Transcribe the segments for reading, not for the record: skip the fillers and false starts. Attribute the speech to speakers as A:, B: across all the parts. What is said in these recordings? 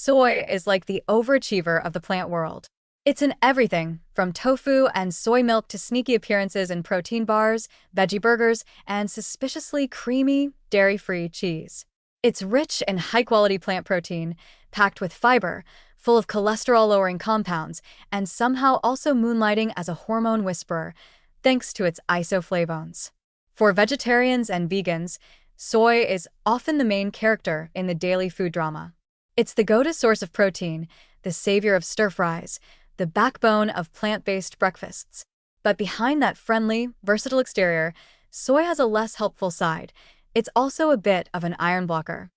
A: Soy is like the overachiever of the plant world. It's in everything, from tofu and soy milk to sneaky appearances in protein bars, veggie burgers, and suspiciously creamy, dairy-free cheese. It's rich in high-quality plant protein, packed with fiber, full of cholesterol-lowering compounds, and somehow also moonlighting as a hormone whisperer, thanks to its isoflavones. For vegetarians and vegans, soy is often the main character in the daily food drama. It's the go-to source of protein, the savior of stir-fries, the backbone of plant-based breakfasts. But behind that friendly, versatile exterior, soy has a less helpful side. It's also a bit of an iron blocker.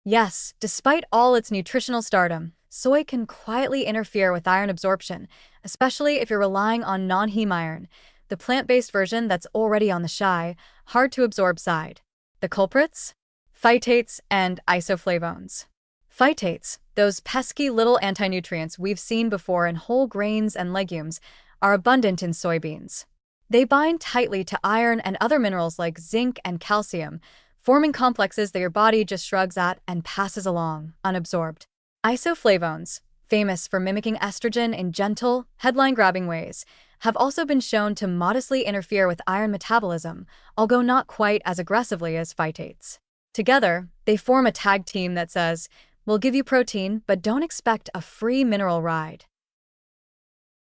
A: Yes, despite all its nutritional stardom, soy can quietly interfere with iron absorption, especially if you're relying on non-heme iron, the plant-based version that's already on the shy, hard-to-absorb side. The culprits? Phytates and isoflavones. Phytates, those pesky little anti-nutrients we've seen before in whole grains and legumes, are abundant in soybeans. They bind tightly to iron and other minerals like zinc and calcium, forming complexes that your body just shrugs at and passes along, unabsorbed. Isoflavones, famous for mimicking estrogen in gentle, headline-grabbing ways, have also been shown to modestly interfere with iron metabolism, although not quite as aggressively as phytates. Together, they form a tag team that says, "We'll give you protein, but don't expect a free mineral ride."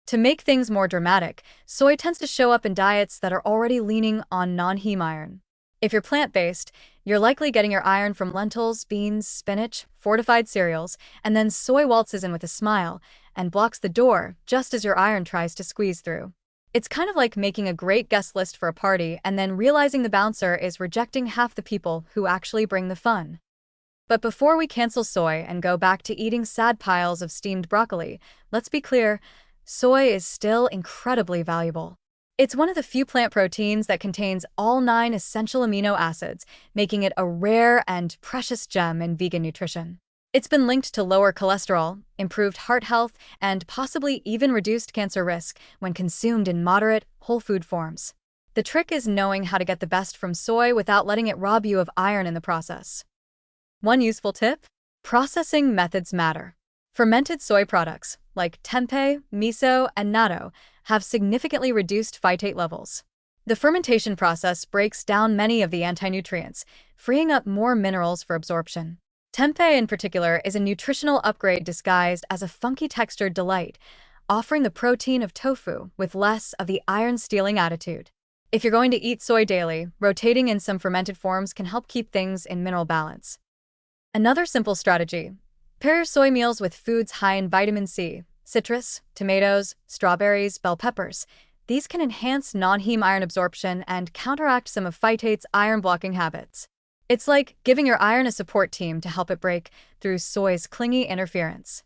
A: To make things more dramatic, soy tends to show up in diets that are already leaning on non-heme iron. If you're plant-based, you're likely getting your iron from lentils, beans, spinach, fortified cereals, and then soy waltzes in with a smile and blocks the door just as your iron tries to squeeze through. It's kind of like making a great guest list for a party and then realizing the bouncer is rejecting half the people who actually bring the fun. But before we cancel soy and go back to eating sad piles of steamed broccoli, let's be clear, soy is still incredibly valuable. It's one of the few plant proteins that contains all 9 essential amino acids, making it a rare and precious gem in vegan nutrition. It's been linked to lower cholesterol, improved heart health, and possibly even reduced cancer risk when consumed in moderate, whole food forms. The trick is knowing how to get the best from soy without letting it rob you of iron in the process. One useful tip? Processing methods matter. Fermented soy products, like tempeh, miso, and natto, have significantly reduced phytate levels. The fermentation process breaks down many of the anti-nutrients, freeing up more minerals for absorption. Tempeh in particular is a nutritional upgrade disguised as a funky textured delight, offering the protein of tofu with less of the iron-stealing attitude. If you're going to eat soy daily, rotating in some fermented forms can help keep things in mineral balance. Another simple strategy: pair your soy meals with foods high in vitamin C, citrus, tomatoes, strawberries, bell peppers. These can enhance non-heme iron absorption and counteract some of phytate's iron-blocking habits. It's like giving your iron a support team to help it break through soy's clingy interference.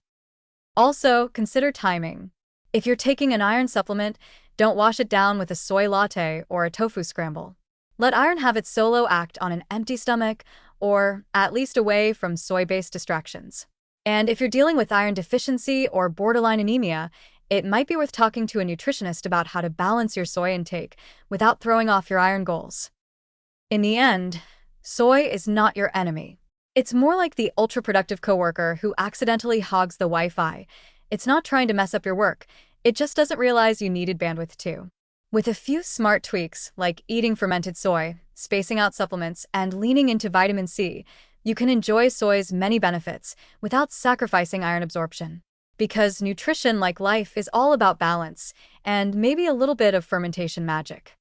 A: Also, consider timing. If you're taking an iron supplement, don't wash it down with a soy latte or a tofu scramble. Let iron have its solo act on an empty stomach, or at least away from soy-based distractions. And if you're dealing with iron deficiency or borderline anemia, it might be worth talking to a nutritionist about how to balance your soy intake without throwing off your iron goals. In the end, soy is not your enemy. It's more like the ultra-productive coworker who accidentally hogs the Wi-Fi. It's not trying to mess up your work, it just doesn't realize you needed bandwidth too. With a few smart tweaks, like eating fermented soy, spacing out supplements, and leaning into vitamin C, you can enjoy soy's many benefits without sacrificing iron absorption. Because nutrition, like life, is all about balance and maybe a little bit of fermentation magic.